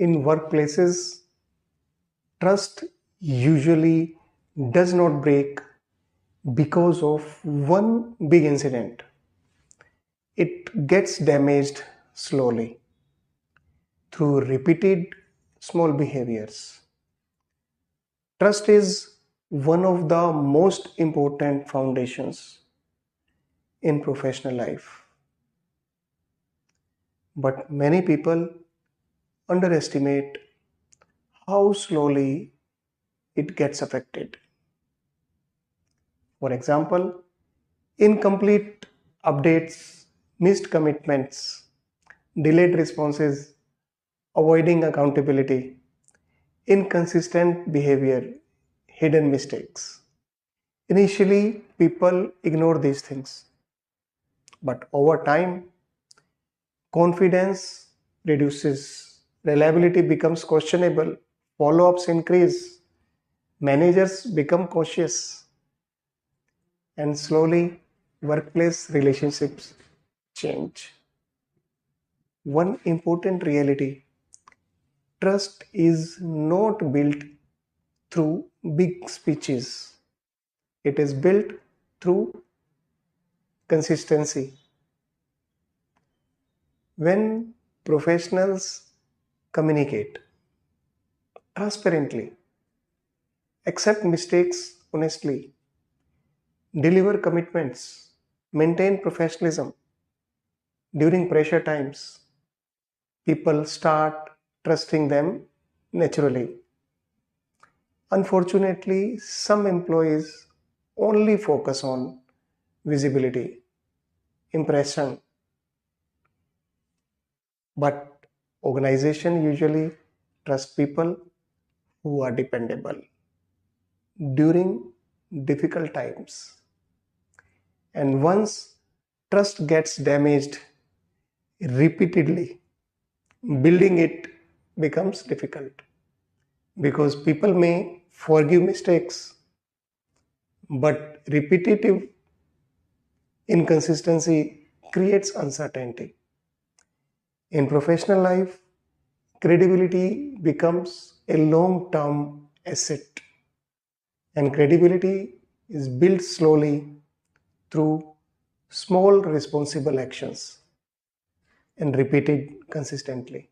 In workplaces, trust usually does not break because of one big incident. It gets damaged slowly through repeated small behaviors. Trust is one of the most important foundations in professional life, but many people underestimate how slowly it gets affected. For example, incomplete updates, missed commitments, delayed responses, avoiding accountability, inconsistent behavior, hidden mistakes. Initially, people ignore these things, but over time, confidence reduces, reliability becomes questionable, follow ups increase, managers become cautious, and slowly, workplace relationships change. One important reality: trust is not built through big speeches, it is built through consistency. When professionals communicate transparently, accept mistakes honestly, deliver commitments, maintain professionalism during pressure times, people start trusting them naturally. Unfortunately, some employees only focus on visibility, impression, but organization usually trust people who are dependable during difficult times. And once trust gets damaged repeatedly, building it becomes difficult because people may forgive mistakes, but repetitive inconsistency creates uncertainty. In professional life, credibility becomes a long term asset, and credibility is built slowly through small responsible actions and repeated consistently.